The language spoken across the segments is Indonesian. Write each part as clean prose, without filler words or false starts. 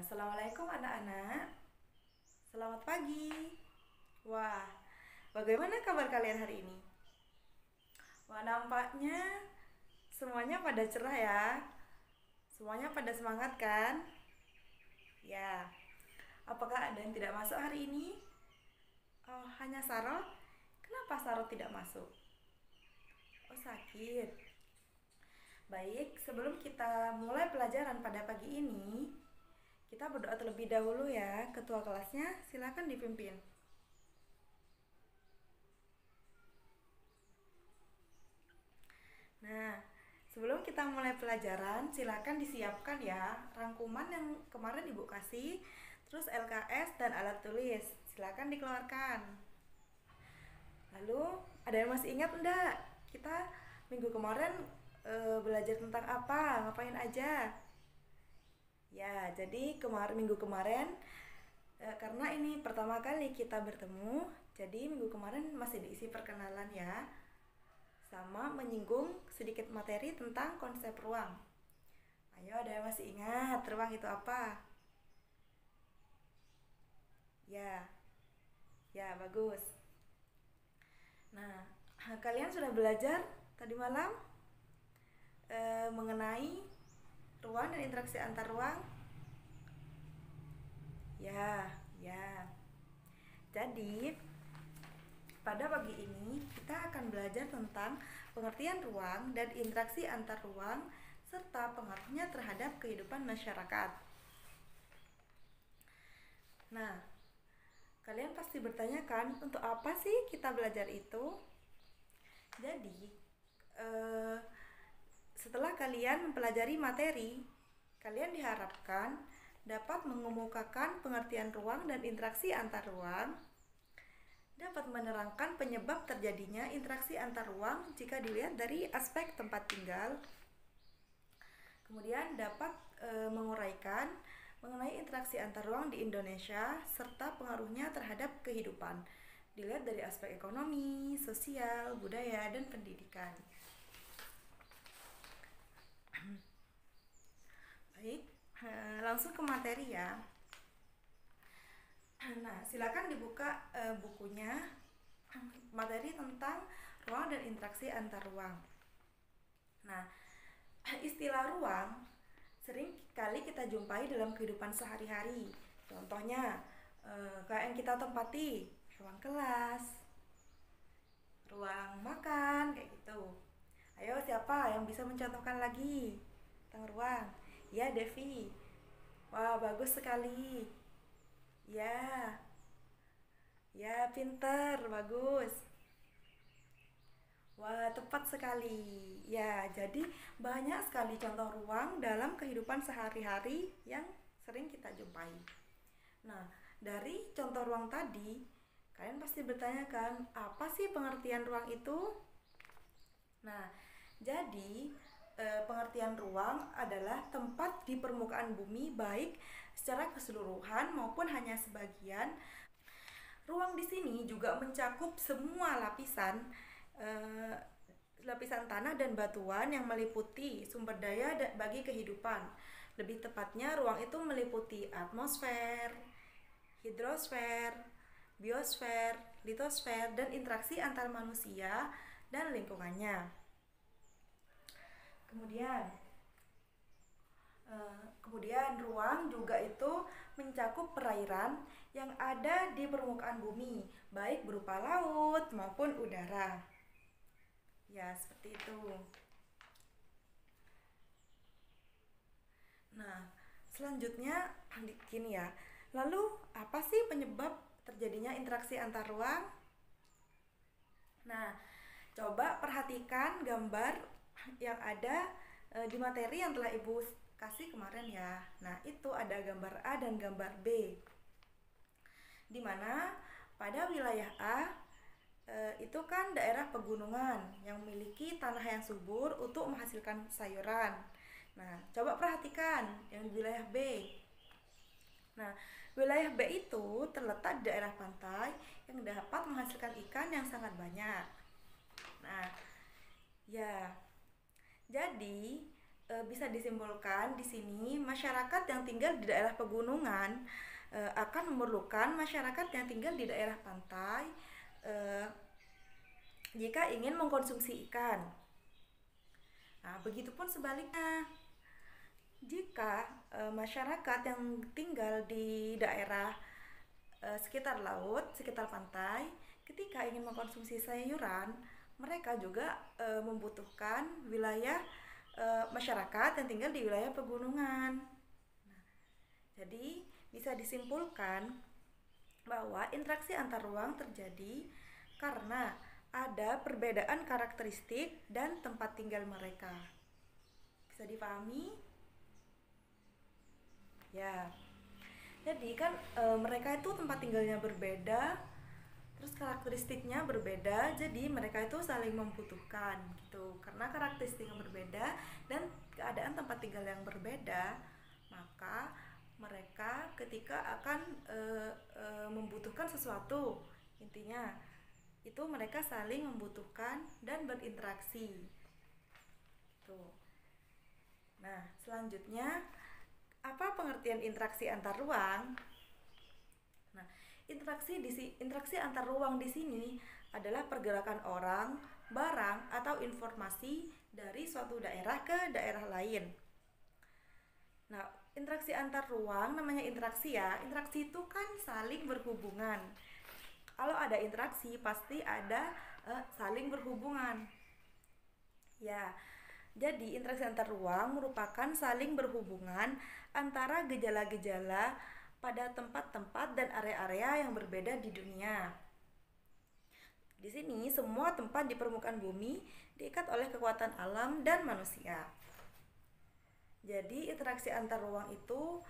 Assalamualaikum anak-anak. Selamat pagi. Wah, bagaimana kabar kalian hari ini? Wah, nampaknya semuanya pada cerah ya. Semuanya pada semangat kan? Ya. Apakah ada yang tidak masuk hari ini? Oh, hanya Saro? Kenapa Saro tidak masuk? Oh, sakit. Baik, sebelum kita mulai pelajaran pada pagi ini, kita berdoa terlebih dahulu ya. Ketua kelasnya silakan dipimpin. Nah, sebelum kita mulai pelajaran, silakan disiapkan ya rangkuman yang kemarin Ibu kasih, terus LKS dan alat tulis. Silakan dikeluarkan. Lalu, ada yang masih ingat enggak? Kita minggu kemarin belajar tentang apa? Ngapain aja? Ya, jadi minggu kemarin karena ini pertama kali kita bertemu, jadi minggu kemarin masih diisi perkenalan ya, sama menyinggung sedikit materi tentang konsep ruang. Ayo, ada yang masih ingat ruang itu apa? Ya, ya bagus. Nah, kalian sudah belajar tadi malam mengenai ruang dan interaksi antar ruang? Ya, ya. Jadi, pada pagi ini kita akan belajar tentang pengertian ruang dan interaksi antar ruang serta pengaruhnya terhadap kehidupan masyarakat. Nah, kalian pasti bertanya kan, untuk apa sih kita belajar itu? Jadi, setelah kalian mempelajari materi, kalian diharapkan dapat mengemukakan pengertian ruang dan interaksi antar ruang, dapat menerangkan penyebab terjadinya interaksi antar ruang jika dilihat dari aspek tempat tinggal, kemudian dapat menguraikan mengenai interaksi antar ruang di Indonesia serta pengaruhnya terhadap kehidupan dilihat dari aspek ekonomi, sosial, budaya, dan pendidikan. Baik, langsung ke materi ya. Nah, silakan dibuka bukunya, materi tentang ruang dan interaksi antar ruang. Nah, istilah ruang sering kali kita jumpai dalam kehidupan sehari-hari. Contohnya, kayak yang kita tempati, ruang kelas, ruang makan, kayak gitu. Ayo, siapa yang bisa mencontohkan lagi tentang ruang? Ya, Devi. Wah, bagus sekali. Ya, ya, pinter, bagus. Wah, tepat sekali. Ya, jadi banyak sekali contoh ruang dalam kehidupan sehari-hari yang sering kita jumpai. Nah, dari contoh ruang tadi, kalian pasti bertanya kan, apa sih pengertian ruang itu? Nah, jadi pengertian ruang adalah tempat di permukaan bumi baik secara keseluruhan maupun hanya sebagian. Ruang di sini juga mencakup semua lapisan tanah dan batuan yang meliputi sumber daya bagi kehidupan. Lebih tepatnya, ruang itu meliputi atmosfer, hidrosfer, biosfer, litosfer, dan interaksi antar manusia dan lingkungannya. Kemudian ruang juga itu mencakup perairan yang ada di permukaan bumi, baik berupa laut maupun udara. Ya, seperti itu. Nah, selanjutnya gini ya. Lalu, apa sih penyebab terjadinya interaksi antar ruang? Nah, coba perhatikan gambar yang ada di materi yang telah Ibu kasih kemarin ya. Nah, itu ada gambar A dan gambar B. Di mana pada wilayah A itu kan daerah pegunungan yang memiliki tanah yang subur untuk menghasilkan sayuran. Nah, coba perhatikan yang di wilayah B. Nah, wilayah B itu terletak di daerah pantai yang dapat menghasilkan ikan yang sangat banyak. Nah, ya, jadi bisa disimpulkan di sini masyarakat yang tinggal di daerah pegunungan akan memerlukan masyarakat yang tinggal di daerah pantai eh, jika ingin mengkonsumsi ikan. Nah, begitupun sebaliknya. Jika masyarakat yang tinggal di daerah sekitar laut, sekitar pantai, ketika ingin mengkonsumsi sayuran, mereka juga membutuhkan wilayah masyarakat yang tinggal di wilayah pegunungan. Nah, jadi bisa disimpulkan bahwa interaksi antar ruang terjadi karena ada perbedaan karakteristik dan tempat tinggal mereka. Bisa dipahami? Ya. Jadi kan mereka itu tempat tinggalnya berbeda, terus karakteristiknya berbeda, jadi mereka itu saling membutuhkan gitu. Karena karakteristik yang berbeda dan keadaan tempat tinggal yang berbeda, maka mereka ketika akan membutuhkan sesuatu, intinya itu mereka saling membutuhkan dan berinteraksi. Tuh. Nah, selanjutnya apa pengertian interaksi antar ruang? Nah, interaksi antar ruang di sini adalah pergerakan orang, barang, atau informasi dari suatu daerah ke daerah lain. Nah, interaksi antar ruang namanya interaksi ya. Interaksi itu kan saling berhubungan. Kalau ada interaksi pasti ada saling berhubungan. Ya, jadi interaksi antar ruang merupakan saling berhubungan antara gejala-gejala pada tempat-tempat dan area-area yang berbeda di dunia. Di sini semua tempat di permukaan bumi diikat oleh kekuatan alam dan manusia. Jadi interaksi antar ruang itu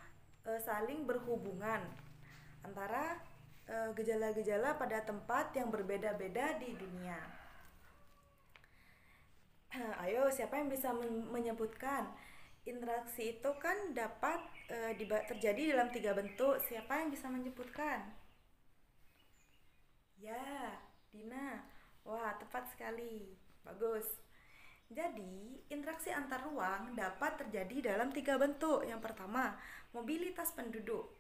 saling berhubungan antara gejala-gejala pada tempat yang berbeda-beda di dunia. Ayo, siapa yang bisa menyebutkan? Interaksi itu kan dapat terjadi dalam 3 bentuk. Siapa yang bisa menyebutkan? Ya, Dina. Wah, tepat sekali. Bagus. Jadi, interaksi antar ruang dapat terjadi dalam 3 bentuk. Yang pertama, mobilitas penduduk,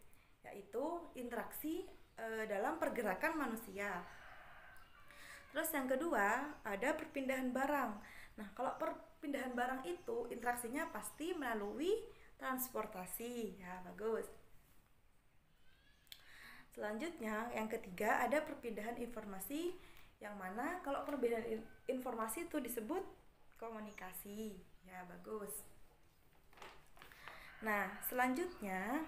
yaitu interaksi dalam pergerakan manusia. Terus yang kedua, ada perpindahan barang. Nah, kalau perpindahan barang itu interaksinya pasti melalui transportasi. Ya, bagus. Selanjutnya, yang ketiga ada perpindahan informasi, yang mana kalau perpindahan informasi itu disebut komunikasi. Ya, bagus. Nah, selanjutnya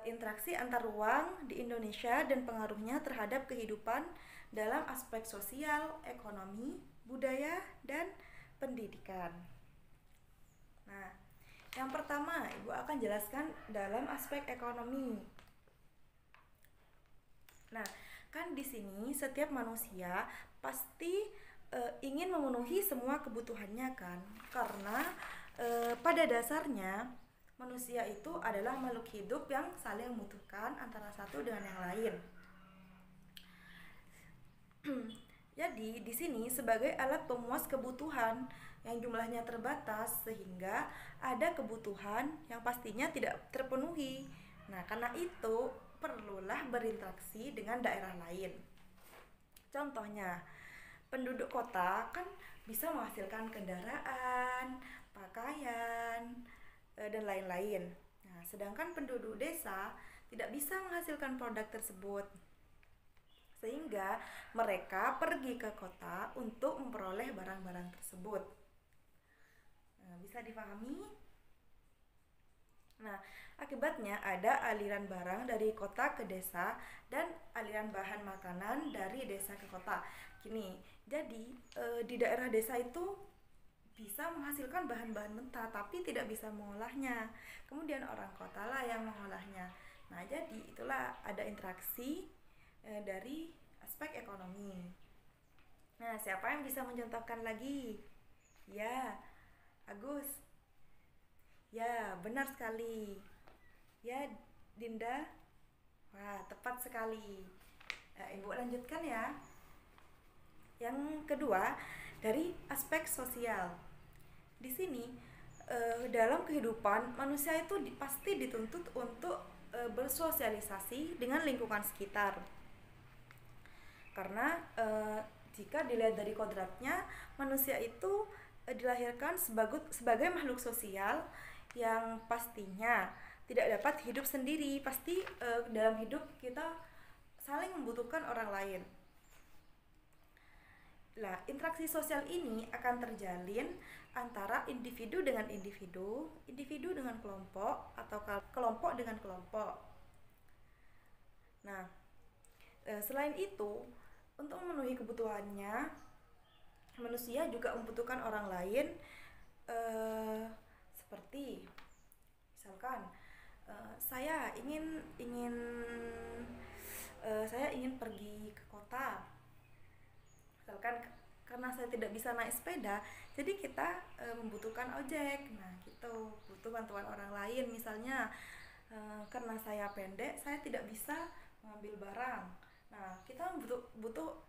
interaksi antar ruang di Indonesia dan pengaruhnya terhadap kehidupan dalam aspek sosial, ekonomi, budaya, dan pendidikan. Nah, yang pertama Ibu akan jelaskan dalam aspek ekonomi. Nah, kan di sini setiap manusia pasti ingin memenuhi semua kebutuhannya kan, karena pada dasarnya manusia itu adalah makhluk hidup yang saling membutuhkan antara satu dengan yang lain. Jadi di sini sebagai alat pemuas kebutuhan yang jumlahnya terbatas sehingga ada kebutuhan yang pastinya tidak terpenuhi. Nah, karena itu perlulah berinteraksi dengan daerah lain. Contohnya, penduduk kota kan bisa menghasilkan kendaraan, pakaian, dan lain-lain. Nah, sedangkan penduduk desa tidak bisa menghasilkan produk tersebut. Sehingga mereka pergi ke kota untuk memperoleh barang-barang tersebut. Nah, bisa dipahami? Nah, akibatnya ada aliran barang dari kota ke desa dan aliran bahan makanan dari desa ke kota. Gini, jadi di daerah desa itu bisa menghasilkan bahan-bahan mentah tapi tidak bisa mengolahnya. Kemudian orang kota lah yang mengolahnya. Nah, jadi itulah ada interaksi dari aspek ekonomi. Nah, siapa yang bisa mencontohkan lagi? Ya, Agus. Ya, benar sekali. Ya, Dinda. Wah, tepat sekali. Ibu lanjutkan ya. Yang kedua, dari aspek sosial. Di sini dalam kehidupan manusia itu pasti dituntut untuk bersosialisasi dengan lingkungan sekitar. Karena jika dilihat dari kodratnya, manusia itu dilahirkan sebagai makhluk sosial yang pastinya tidak dapat hidup sendiri. Pasti dalam hidup kita saling membutuhkan orang lain. Nah, interaksi sosial ini akan terjalin antara individu dengan individu, individu dengan kelompok, atau kelompok dengan kelompok. Nah, selain itu, untuk memenuhi kebutuhannya, manusia juga membutuhkan orang lain, seperti misalkan saya ingin pergi ke kota, misalkan karena saya tidak bisa naik sepeda, jadi kita membutuhkan ojek. Nah, gitu, butuh bantuan orang lain. Misalnya karena saya pendek, saya tidak bisa mengambil barang. Nah, kita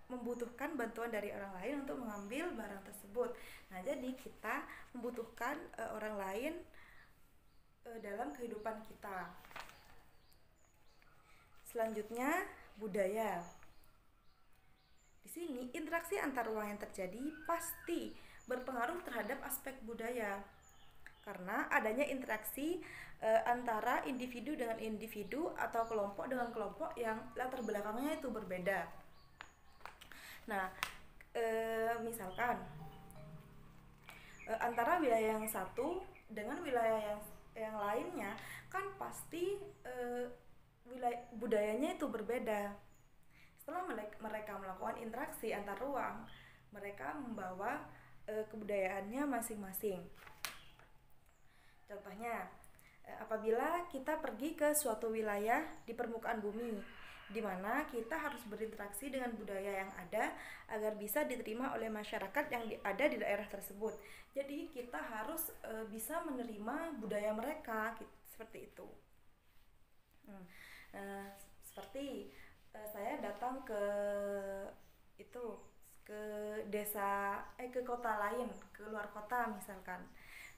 membutuhkan bantuan dari orang lain untuk mengambil barang tersebut. Nah, jadi kita membutuhkan orang lain dalam kehidupan kita. Selanjutnya, budaya. Di sini interaksi antar ruang yang terjadi pasti berpengaruh terhadap aspek budaya. Karena adanya interaksi antara individu dengan individu atau kelompok dengan kelompok yang latar belakangnya itu berbeda. Nah, misalkan antara wilayah yang satu dengan wilayah yang lainnya, kan pasti budayanya itu berbeda. Setelah mereka melakukan interaksi antar ruang, mereka membawa kebudayaannya masing-masing. Contohnya, apabila kita pergi ke suatu wilayah di permukaan bumi, di mana kita harus berinteraksi dengan budaya yang ada agar bisa diterima oleh masyarakat yang ada di daerah tersebut. Jadi kita harus bisa menerima budaya mereka, seperti itu. Seperti saya datang ke desa, ke kota lain, ke luar kota misalkan.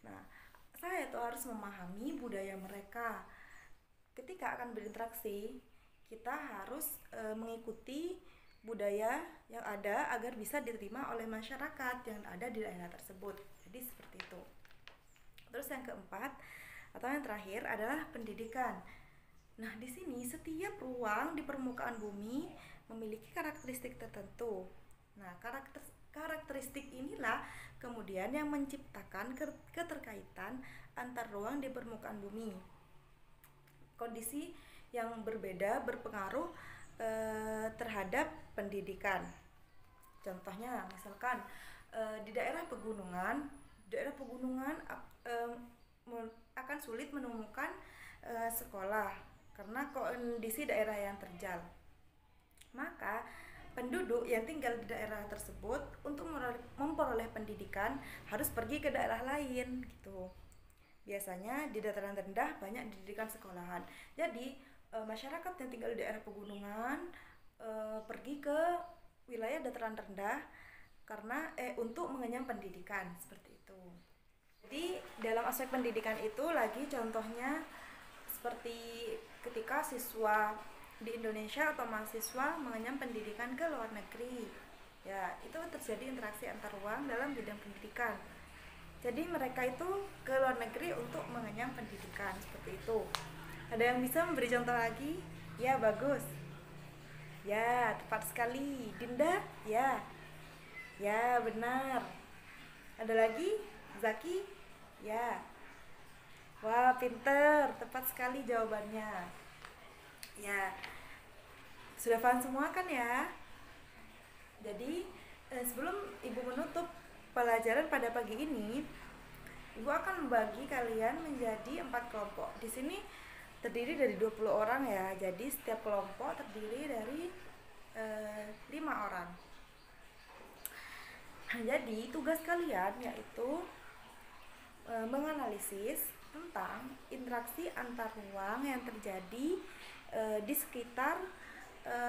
Nah, saya tuh harus memahami budaya mereka. Ketika akan berinteraksi, kita harus mengikuti budaya yang ada agar bisa diterima oleh masyarakat yang ada di daerah tersebut. Jadi seperti itu. Terus yang keempat atau yang terakhir adalah pendidikan. Nah, di sini setiap ruang di permukaan bumi memiliki karakteristik tertentu. Nah, karakteristik inilah kemudian yang menciptakan keterkaitan antar ruang di permukaan bumi. Kondisi yang berbeda berpengaruh terhadap pendidikan. Contohnya, misalkan di daerah pegunungan akan sulit menemukan sekolah karena kondisi daerah yang terjal. Maka penduduk yang tinggal di daerah tersebut untuk memperoleh pendidikan harus pergi ke daerah lain gitu. Biasanya di dataran rendah banyak didirikan sekolahan. Jadi masyarakat yang tinggal di daerah pegunungan pergi ke wilayah dataran rendah karena untuk mengenyam pendidikan, seperti itu. Jadi dalam aspek pendidikan itu lagi contohnya seperti ketika siswa di Indonesia atau mahasiswa mengenyam pendidikan ke luar negeri, ya itu terjadi interaksi antar ruang dalam bidang pendidikan. Jadi mereka itu ke luar negeri untuk mengenyam pendidikan, seperti itu. Ada yang bisa memberi contoh lagi? Ya, bagus. Ya, tepat sekali. Dinda? Ya. Ya, benar. Ada lagi? Zaki? Ya. Wah, pinter, tepat sekali jawabannya. Ya, sudah paham semua kan ya? Jadi, sebelum Ibu menutup pelajaran pada pagi ini, Ibu akan membagi kalian menjadi 4 kelompok. Di sini terdiri dari 20 orang ya. Jadi setiap kelompok terdiri dari 5 orang. Jadi tugas kalian yaitu menganalisis tentang interaksi antar ruang yang terjadi di sekitar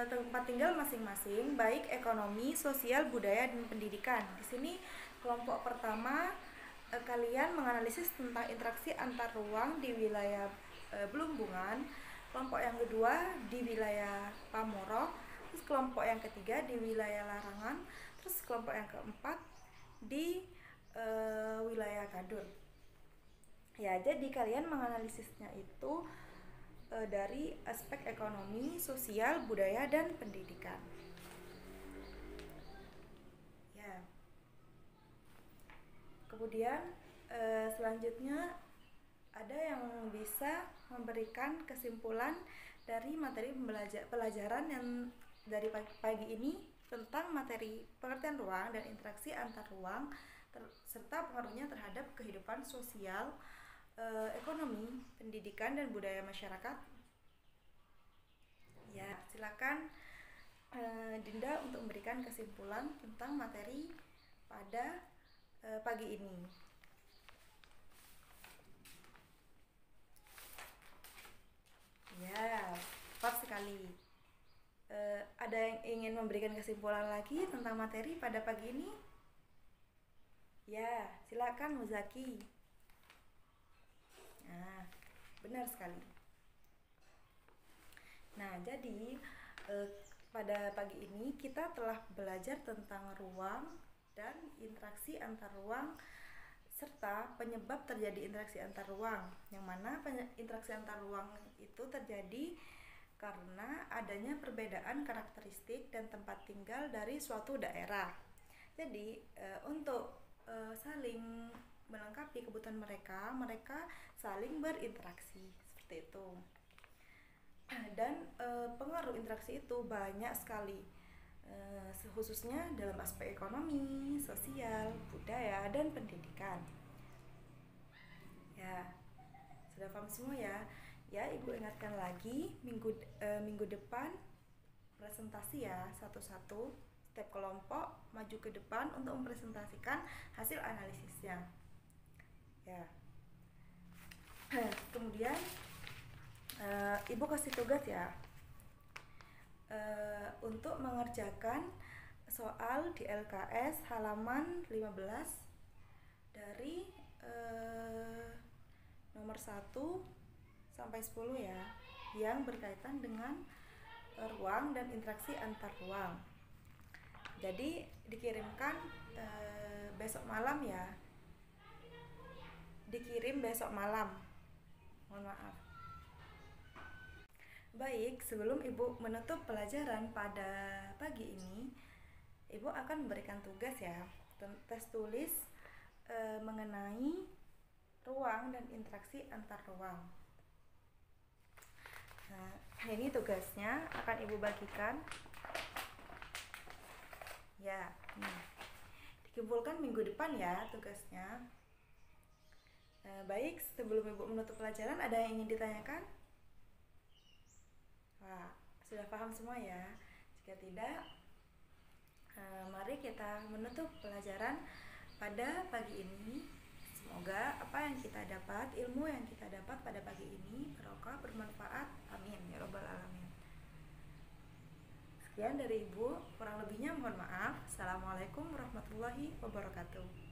tempat tinggal masing-masing, baik ekonomi, sosial, budaya, dan pendidikan. Di sini kelompok pertama kalian menganalisis tentang interaksi antar ruang di wilayah Belumbungan, kelompok yang kedua di wilayah Pamoro, terus kelompok yang ketiga di wilayah Larangan, terus kelompok yang keempat di wilayah Kadur. Ya, jadi kalian menganalisisnya itu dari aspek ekonomi, sosial, budaya, dan pendidikan. Ya. Kemudian selanjutnya ada yang bisa memberikan kesimpulan dari materi pelajaran yang dari pagi ini tentang materi pengertian ruang dan interaksi antar ruang serta pengaruhnya terhadap kehidupan sosial, ekonomi, pendidikan, dan budaya masyarakat. Ya, silakan Dinda untuk memberikan kesimpulan tentang materi pada pagi ini. Ya, tepat sekali. Ada yang ingin memberikan kesimpulan lagi tentang materi pada pagi ini? Ya, silakan Muzaki. Nah, benar sekali. Nah, jadi pada pagi ini kita telah belajar tentang ruang dan interaksi antar ruang serta penyebab terjadi interaksi antar ruang, yang mana interaksi antar ruang itu terjadi karena adanya perbedaan karakteristik dan tempat tinggal dari suatu daerah. Jadi untuk saling melengkapi kebutuhan mereka saling berinteraksi seperti itu. Dan pengaruh interaksi itu banyak sekali, khususnya dalam aspek ekonomi, sosial, budaya, dan pendidikan. Ya, sudah paham semua ya? Ya, Ibu ingatkan lagi minggu depan presentasi ya, satu-satu setiap kelompok maju ke depan untuk mempresentasikan hasil analisisnya. Ya. Kemudian Ibu kasih tugas ya untuk mengerjakan soal di LKS halaman 15 dari nomor 1 sampai 10 ya, yang berkaitan dengan ruang dan interaksi antar ruang. Jadi dikirimkan besok malam ya. Dikirim besok malam. Mohon maaf. Baik, sebelum Ibu menutup pelajaran pada pagi ini, Ibu akan memberikan tugas ya, tes tulis mengenai ruang dan interaksi antar ruang. Nah, ini tugasnya akan Ibu bagikan. Ya, dikumpulkan minggu depan ya tugasnya. Baik, sebelum Ibu menutup pelajaran, ada yang ingin ditanyakan? Wah, sudah paham semua ya? Jika tidak, mari kita menutup pelajaran pada pagi ini. Semoga apa yang kita dapat, ilmu yang kita dapat pada pagi ini barokah, bermanfaat. Amin ya robbal alamin. Sekian dari Ibu, kurang lebihnya mohon maaf. Assalamualaikum warahmatullahi wabarakatuh.